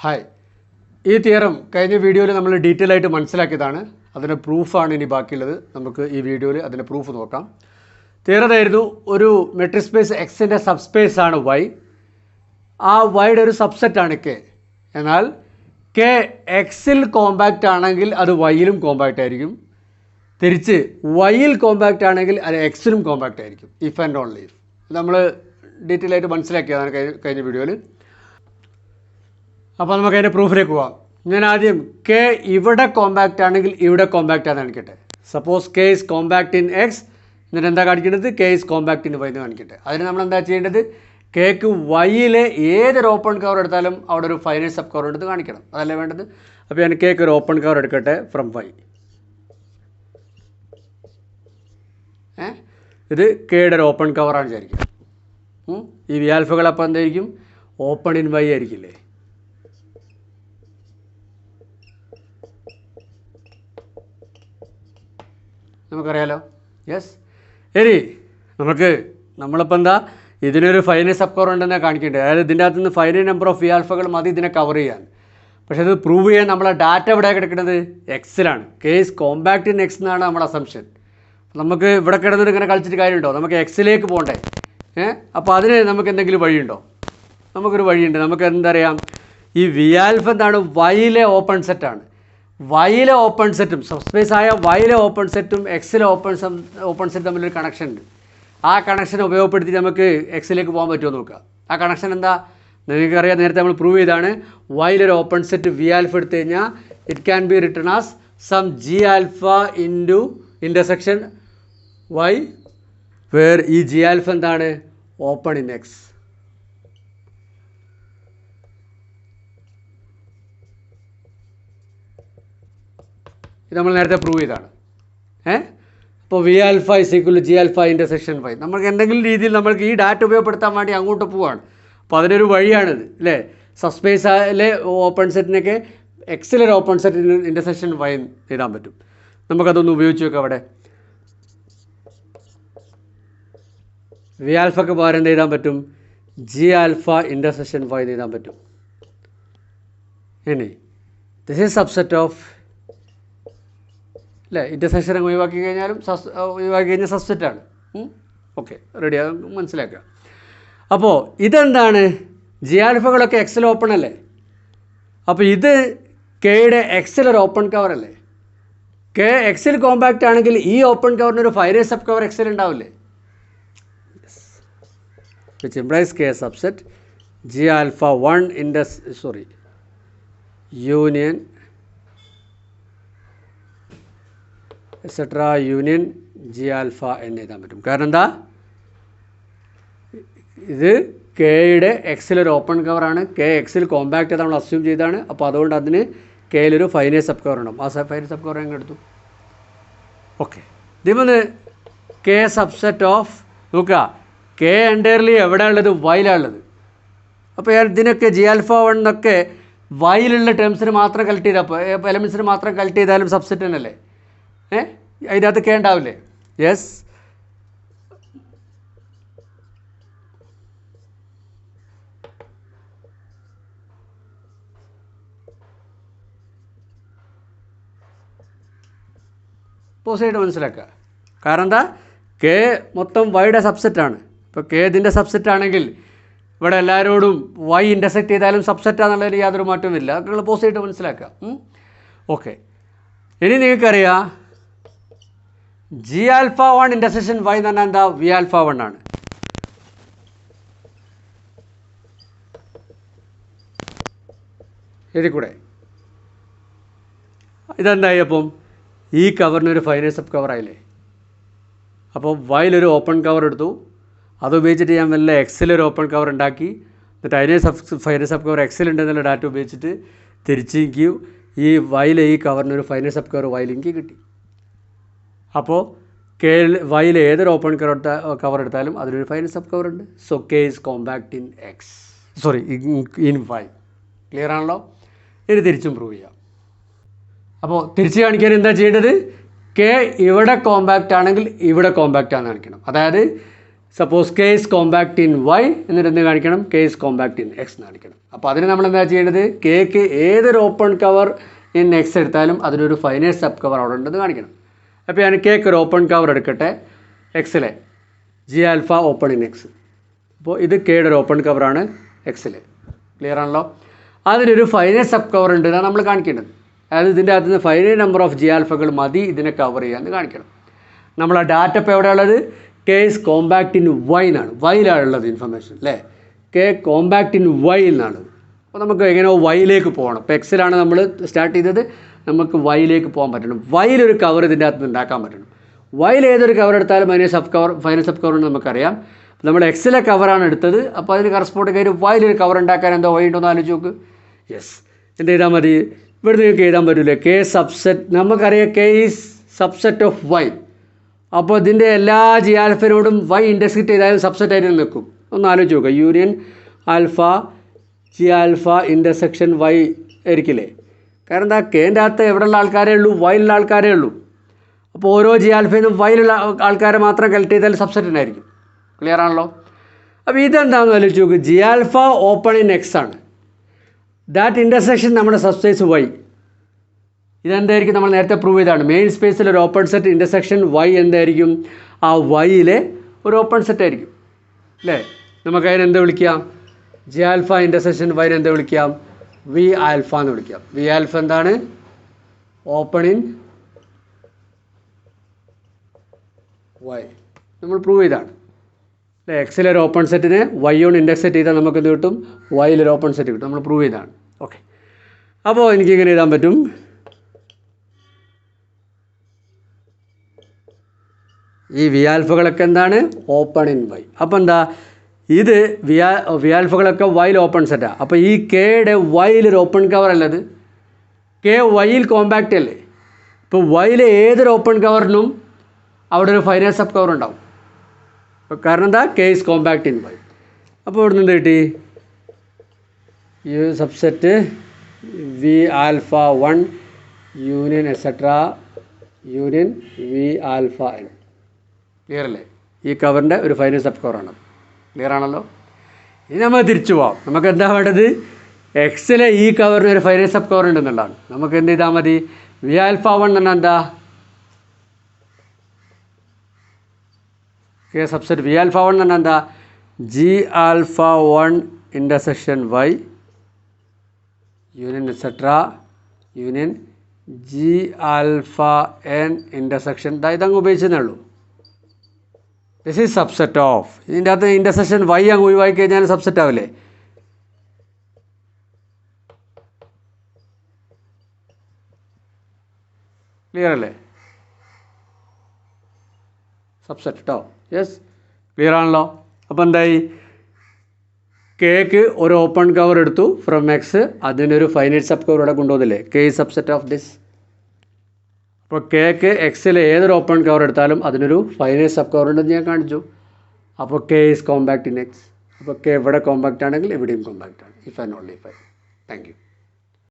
Hi, ഈ theorem കഴിഞ്ഞ വീഡിയോയിൽ നമ്മൾ ഡീറ്റെയിൽ ആയിട്ട് മനസ്സിലാക്കിയതാണ്. അതിൻ്റെ പ്രൂഫാണ് ഇനി ബാക്കിയുള്ളത്. നമുക്ക് ഈ വീഡിയോയിൽ അതിൻ്റെ പ്രൂഫ് നോക്കാം. തിയറം അതായിരുന്നു, ഒരു മെട്രിക് സ്പേസ് എക്സിൻ്റെ സബ്സ്പേസ് ആണ് വൈ. ആ വൈയുടെ ഒരു സബ്സെറ്റാണ് കെ. എന്നാൽ കെ എക്സിൽ കോമ്പാക്റ്റ് ആണെങ്കിൽ അത് വൈയിലും കോമ്പാക്റ്റ് ആയിരിക്കും. തിരിച്ച് വൈയിൽ കോമ്പാക്റ്റ് ആണെങ്കിൽ അത് എക്സിലും കോമ്പാക്റ്റ് ആയിരിക്കും. If and only if. നമ്മൾ ഡീറ്റെയിൽ ആയിട്ട് മനസ്സിലാക്കിയതാണ് കഴിഞ്ഞ വീഡിയോയിൽ. അപ്പോൾ നമുക്ക് അതിൻ്റെ പ്രൂഫിലേക്ക് പോകാം. ഞാൻ ആദ്യം കെ ഇവിടെ കോമ്പാക്റ്റ് ആണെങ്കിൽ ഇവിടെ കോമ്പാക്റ്റ് ആണെന്ന് കാണിക്കട്ടെ. Suppose K is compact in X, എന്നിട്ട് എന്താ കാണിക്കേണ്ടത്? K is compact in Y എന്ന് കാണിക്കട്ടെ. അതിന് നമ്മൾ എന്താ ചെയ്യേണ്ടത്? കെക്ക് വൈയിലെ ഏതൊരു ഓപ്പൺ കവർ എടുത്താലും അവിടെ ഒരു ഫൈനൈറ്റ് സബ് കവർ എടുത്ത് കാണിക്കണം. അതല്ലേ വേണ്ടത്? അപ്പോൾ ഞാൻ കെക്ക് ഒരു ഓപ്പൺ കവർ എടുക്കട്ടെ ഫ്രം വൈ. ഇത് കെയുടെ ഒരു ഓപ്പൺ കവറാണ് വിചാരിക്കുക. ഈ വി ആൽഫകൾ അപ്പോൾ എന്തായിരിക്കും? ഓപ്പൺ ഇൻ വൈ ആയിരിക്കില്ലേ? നമുക്കറിയാലോ. യെസ്. ഇനി നമ്മളിപ്പോൾ എന്താ ഇതിനൊരു ഫൈനൈറ്റ് സബ് കവർ ഉണ്ടെന്നാണ് കാണിക്കേണ്ടത്. അതായത് ഇതിൻ്റെ അകത്ത് നിന്ന് ഫൈനൈറ്റ് നമ്പർ ഓഫ് വി ആൽഫകൾ മതി ഇതിനെ കവർ ചെയ്യാൻ. പക്ഷേ ഇത് പ്രൂവ് ചെയ്യാൻ നമ്മളെ ഡാറ്റ എവിടെയാണ് കിടക്കുന്നത്? എക്സിലാണ്. കേസ് കോമ്പാക്റ്റ് ഇൻ എക്സ് എന്നാണ് നമ്മുടെ അസംഷൻ. നമുക്ക് ഇവിടെ കിടന്നിട്ട് ഇങ്ങനെ കളിച്ചിട്ട് കാര്യമുണ്ടോ? നമുക്ക് എക്സിലേക്ക് പോകണ്ടേ? അപ്പോൾ അതിന് നമുക്ക് എന്തെങ്കിലും വഴിയുണ്ടോ? നമുക്കൊരു വഴിയുണ്ട്. നമുക്ക് എന്തറിയാം? ഈ വി ആൽഫ എന്താണ്? വൈയിലെ ഓപ്പൺ സെറ്റാണ്. വൈയിലെ ഓപ്പൺ സെറ്റും സബ്സ്പേസ് ആയ വൈയിലെ ഓപ്പൺ സെറ്റും എക്സിലെ ഓപ്പൺ സെറ്റ് തമ്മിലൊരു കണക്ഷൻ ഉണ്ട്. ആ കണക്ഷൻ ഉപയോഗപ്പെടുത്തി നമുക്ക് എക്സിലേക്ക് പോകാൻ പറ്റുമോ നോക്കുക. ആ കണക്ഷൻ എന്താ? നിങ്ങൾക്കറിയാം, നേരത്തെ നമ്മൾ പ്രൂവ് ചെയ്താണ്. വൈയിലൊരു ഓപ്പൺ സെറ്റ് വി ആൽഫ എടുത്തു കഴിഞ്ഞാൽ it can be written as some G alpha into intersection Y, where ഈ ജി ആൽഫ എന്താണ്? Open in X. ഇത് നമ്മൾ നേരത്തെ പ്രൂവ് ചെയ്താണ്. അപ്പോൾ V alpha is equal to G alpha intersection Y. നമുക്ക് എന്തെങ്കിലും രീതിയിൽ നമ്മൾക്ക് ഈ ഡാറ്റ ഉപയോഗപ്പെടുത്താൻ വേണ്ടി അങ്ങോട്ട് പോവാണ്. അപ്പോൾ അതിനൊരു വഴിയാണിത് അല്ലേ? സബ്സ്പേസിലെ ഓപ്പൺ സെറ്റിനൊക്കെ എക്സിലൊരു ഓപ്പൺ സെറ്റിന് ഇൻ്റർസെക്ഷൻ വൈ എഴുതാൻ പറ്റും. നമുക്കതൊന്ന് ഉപയോഗിച്ച് നോക്കാം. അവിടെ വി ആൽഫക്ക് പകരം എന്ത് എഴുതാൻ പറ്റും? ജി ആൽഫ ഇൻ്റർസെക്ഷൻ വൈ എഴുതാൻ പറ്റും. ഇനി ദിസ് ഈസ് സബ്സെറ്റ് ഓഫ് അല്ലേ? ഇൻ്റർസെക്ഷൻ ഒഴിവാക്കി കഴിഞ്ഞാലും ഒഴിവാക്കി കഴിഞ്ഞാൽ സബ്സെറ്റാണ്. Okay, ready. അത് മനസ്സിലാക്കുക. അപ്പോൾ ഇതെന്താണ്? ജി ആൽഫകളൊക്കെ എക്സിൽ ഓപ്പൺ അല്ലേ? അപ്പോൾ ഇത് കെയുടെ എക്സിലൊരു ഓപ്പൺ കവർ അല്ലേ? കെ എക്സിൽ കോമ്പാക്റ്റ് ആണെങ്കിൽ ഈ ഓപ്പൺ കവറിനൊരു ഫൈനൈറ്റ് സബ് കവർ എക്സിൽ ഉണ്ടാവില്ലേ? which implies K subset G alpha 1 union etc. union G alpha എന്ന് എഴുതാൻ പറ്റും. കാരണം എന്താ? ഇത് കെയുടെ എക്സിലൊരു ഓപ്പൺ കവറാണ്. കെ എക്സിൽ കോമ്പാക്റ്റ് നമ്മൾ അസ്യൂം ചെയ്താണ്. അപ്പോൾ അതുകൊണ്ട് അതിന് കെയിലൊരു ഫൈനൈറ്റ് സബ് കവർ ഉണ്ടാവും. ആ ഫൈനൈറ്റ് സബ് കവർ എങ്ങനെ എടുത്തു? ഓക്കെ. ഇതിമൊന്ന് കെ സബ്സെറ്റ് ഓഫ് നോക്കുക. കെ എൻറ്റയർലി എവിടെയുള്ളത്? വൈയിലുള്ളത്. അപ്പോൾ ഇതിനൊക്കെ ജി ആൽഫ വൺ എന്നൊക്കെ വൈയിലുള്ള ടേംസിന് മാത്രം കളക്ട് ചെയ്താൽ, എലമെൻസിന് മാത്രം കളക്ട് ചെയ്താലും സബ്സെറ്റ് തന്നെയല്ലേ? അതിനകത്ത് കെ ഉണ്ടാവില്ലേ? യെസ്. പോസിറ്റീവ് മനസ്സിലാക്കുക. കാരണം എന്താ? കെ മൊത്തം വൈയുടെ സബ്സെറ്റാണ്. ഇപ്പോൾ കെ ഇതിൻ്റെ സബ്സെറ്റ് ആണെങ്കിൽ ഇവിടെ എല്ലാവരോടും വൈ ഇൻ്റർസെക്റ്റ് ചെയ്താലും സബ്സെറ്റാണെന്നുള്ളതിൽ യാതൊരു മാറ്റവുമില്ല. അത് നിങ്ങൾ പോസിറ്റീവ് മനസ്സിലാക്കുക. ഓക്കെ. ഇനി നിങ്ങൾക്കറിയാം G alpha one intersection Y എന്ന് പറഞ്ഞാൽ എന്താ? വി ആൽഫ വൺ ആണ്. ഇതിൽ കൂടെ ഇതെന്തായി? അപ്പം ഈ കവറിനൊരു ഫൈനൈറ്റ് സബ് കവറായില്ലേ? അപ്പോൾ വൈയിലൊരു ഓപ്പൺ കവർ എടുത്തു. അത് ഉപയോഗിച്ചിട്ട് ഞാൻ വല്ല എക്സിലൊരു ഓപ്പൺ കവർ ഉണ്ടാക്കി. എന്നിട്ട് അതിനെ ഫൈനൈറ്റ് സബ് കവർ എക്സിലുണ്ടെന്നുള്ള ഡാറ്റ ഉപയോഗിച്ചിട്ട് തിരിച്ചെനിക്ക് ഈ വൈയിലെ ഈ കവറിനൊരു ഫൈനൈറ്റ് സബ് കവർ വൈയിലെനിക്ക് കിട്ടി. അപ്പോൾ വൈയിലെ ഏതൊരു ഓപ്പൺ കവർ എടുത്താലും അതിനൊരു ഫൈനൈറ്റ് സബ് കവർ ഉണ്ട്. So K is compact in X, in Y. Clear ആണല്ലോ? ഇനി തിരിച്ചും പ്രൂവ് ചെയ്യാം. അപ്പോൾ തിരിച്ച് കാണിക്കാൻ എന്താ ചെയ്യേണ്ടത്? കെ ഇവിടെ കോമ്പാക്റ്റ് ആണെങ്കിൽ ഇവിടെ കോമ്പാക്റ്റ് ആണെന്ന് കാണിക്കണം. അതായത് suppose K is compact in Y എന്നിട്ട് എന്ത് കാണിക്കണം, K is compact in X എന്ന് കാണിക്കണം. അപ്പോൾ അതിന് നമ്മൾ എന്താ ചെയ്യേണ്ടത്, കെക്ക് ഏതൊരു ഓപ്പൺ കവർ ഇൻ എക്സ് എടുത്താലും അതിനൊരു ഫൈനൈറ്റ് സബ് കവർ അവിടെ ഉണ്ടെന്ന് കാണിക്കണം. അപ്പോൾ ഞാൻ കേക്ക് ഒരു ഓപ്പൺ കവർ എടുക്കട്ടെ എക്സിലെ G alpha open in X. അപ്പോൾ ഇത് കെയുടെ ഒരു ഓപ്പൺ കവറാണ് എക്സിൽ. ക്ലിയർ ആണല്ലോ. അതിനൊരു ഫൈനൈറ്റ് സബ് കവർ ഉണ്ട് എന്നാണ് നമ്മൾ കാണിക്കേണ്ടത്. അതായത് ഇതിൻ്റെ അകത്ത് നിന്ന് ഫൈനൈറ്റ് നമ്പർ ഓഫ് ജി ആൽഫകൾ മതി ഇതിനെ കവർ ചെയ്യാമെന്ന് കാണിക്കണം. നമ്മൾ ആ ഡാറ്റ ഇപ്പോൾ എവിടെയുള്ളത്, K is compact in Y എന്നാണ്, വൈയിലാണുള്ളത് ഇൻഫർമേഷൻ അല്ലേ. കെ കോമ്പാക്ട് ഇൻ വൈ എന്നാണ്. അപ്പോൾ നമുക്ക് എങ്ങനെയോ വൈയിലേക്ക് പോകണം. ഇപ്പോൾ എക്സിലാണ് നമ്മൾ സ്റ്റാർട്ട് ചെയ്തത്, നമുക്ക് വൈയിലേക്ക് പോകാൻ പറ്റണം. വൈയിലൊരു കവർ ഇതിൻ്റെ അകത്ത് ഉണ്ടാക്കാൻ പറ്റണം. വൈയിൽ ഏതൊരു കവർ എടുത്താലും അതിന് sub cover final sub cover എന്ന് നമുക്കറിയാം. നമ്മൾ എക്സിലെ കവറാണ് എടുത്തത്, അപ്പോൾ അതിന് കറസ്പോണ്ടിങ് ആയിട്ട് വൈയിലൊരു കവർ ഉണ്ടാക്കാൻ എന്തോ വഴി ഉണ്ടോ എന്ന് ആലോചിച്ച് നോക്ക്. യെസ്, എന്ത് ചെയ്താൽ മതി, ഇവിടെ നിങ്ങൾക്ക് എഴുതാൻ പറ്റില്ലേ, കെ സബ്സെറ്റ്, നമുക്കറിയാം K is subset of Y. അപ്പോൾ ഇതിൻ്റെ എല്ലാ ജി ആൽഫിനോടും വൈ ഇൻ്റർസെക്റ്റ് ചെയ്താലും സബ്സെറ്റ് ആയിട്ട് നിൽക്കും. ഒന്ന് ആലോചിച്ച് നോക്കുക, union alpha G alpha intersection Y ആയിരിക്കില്ലേ. കാരണം എന്താ, കെൻ്റെ അകത്ത് എവിടെയുള്ള ആൾക്കാരേ ഉള്ളൂ, വൈയിലുള്ള ആൾക്കാരേ ഉള്ളൂ. അപ്പോൾ ഓരോ ജി ആൽഫയിലും വൈയിലുള്ള ആൾക്കാരെ മാത്രം കളക്ട് ചെയ്താൽ സബ്സെറ്റിനായിരിക്കും. ക്ലിയർ ആണല്ലോ. അപ്പോൾ ഇതെന്താണെന്ന് ആലോചിച്ച് നോക്ക്, G alpha open in X ആണ്, ദാറ്റ് ഇൻ്റർസെക്ഷൻ നമ്മുടെ സബ്സ്പേസ് വൈ. ഇതെന്തായിരിക്കും, നമ്മൾ നേരത്തെ പ്രൂവ് ചെയ്താണ്, മെയിൻ സ്പേസിൽ ഒരു ഓപ്പൺ സെറ്റ് ഇൻ്റർസെക്ഷൻ വൈ എന്തായിരിക്കും, ആ വൈയിലെ ഒരു ഓപ്പൺ സെറ്റ് ആയിരിക്കും അല്ലേ. നമുക്കതിനെ എന്താ വിളിക്കാം, ജി ആൽഫ ഇൻ്റർസെക്ഷൻ വൈനെ എന്താ വിളിക്കാം, വി ആൽഫ എന്ന് വിളിക്കാം. വി ആൽഫ എന്താണ്, ഓപ്പൺ ഇൻ വൈ. നമ്മൾ പ്രൂവ് ചെയ്താണ് അല്ലേ. എക്സിലൊരു ഓപ്പൺ സെറ്റിനെ വൈ കൊണ്ട് ഇൻ്റർസെക്റ്റ് ചെയ്താൽ നമുക്ക് എന്ത് കിട്ടും, വൈയിലൊരു ഓപ്പൺ സെറ്റ് കിട്ടും. നമ്മൾ പ്രൂവ് ചെയ്താണ്. ഓക്കെ, അപ്പോൾ എനിക്കിങ്ങനെ എഴുതാൻ പറ്റും, ഈ വി ആൽഫകളൊക്കെ എന്താണ്, ഓപ്പൺ ഇൻ വൈ. അപ്പോൾ എന്താ, ഇത് വി ആൽഫകളൊക്കെ വൈയിൽ ഓപ്പൺ സെറ്റാണ്. അപ്പോൾ ഈ കെയുടെ വൈയിലൊരു ഓപ്പൺ കവർ അല്ലത്, കെ വൈയിൽ കോമ്പാക്റ്റ് അല്ലേ. ഇപ്പോൾ വൈയിലെ ഏതൊരു ഓപ്പൺ കവറിനും അവിടെ ഒരു ഫൈനൈറ്റ് സബ് കവർ ഉണ്ടാവും. കാരണം എന്താ, K is compact in Y. അപ്പോൾ ഇവിടെ നിന്ന് കിട്ടി U subset V alpha 1 union etcetera union V alpha N. Clear അല്ലേ. ഈ കവറിൻ്റെ ഒരു ഫൈനൈറ്റ് സബ് കവറാണ്. ക്ലിയർ ആണല്ലോ. ഇനി നമ്മൾ തിരിച്ചു പോവാം. നമുക്ക് എന്താ വേണ്ടത്, എക്സിലെ ഈ കവറിന് ഒരു ഫൈനൈറ്റ് സബ് കവർ ഉണ്ടെന്നുള്ളതാണ്. നമുക്ക് എന്ത് ചെയ്താൽ മതി, വി ആൽഫ 1 എന്ന് പറഞ്ഞാൽ എന്താ, കെ സബ്സെറ്റ് വി ആൽഫ 1 എന്ന് പറഞ്ഞാൽ എന്താ, G alpha 1 intersection Y union etcetera union G alpha N intersection. ഇതങ്ങ് ഉപയോഗിച്ചതേ ഉള്ളൂ. ദിസ് ഈസ് സബ്സെറ്റ് ഓഫ്, ഇതിൻ്റെ അകത്ത് ഇൻ്റർസെക്ഷൻ വൈ അങ്ങ് ഒഴിവാക്കി കഴിഞ്ഞാൽ സബ്സെറ്റ് ആവില്ലേ. ക്ലിയർ അല്ലേ, സബ്സെറ്റ് കേട്ടോ. യെസ്, ക്ലിയർ ആണല്ലോ. അപ്പോൾ എന്തായി, കെക്ക് ഒരു ഓപ്പൺ കവർ എടുത്തു ഫ്രം എക്സ്, അതിനൊരു ഫൈനൈറ്റ് സബ് കവർ ഇവിടെ കൊണ്ടുപോകുന്നില്ലേ, K is subset of this. അപ്പോൾ കെക്ക് എക്സിൽ ഏതൊരു ഓപ്പൺ കവർ എടുത്താലും അതിനൊരു ഫൈനൈറ്റ് സബ് കവർ ഉണ്ടെന്ന് ഞാൻ കാണിച്ചു. അപ്പോൾ K is compact in X. അപ്പോൾ കെ ഇവിടെ കോമ്പാക്റ്റ് ആണെങ്കിൽ ഇവിടെയും കോമ്പാക്റ്റ് ആണ്. If and only if. Thank you.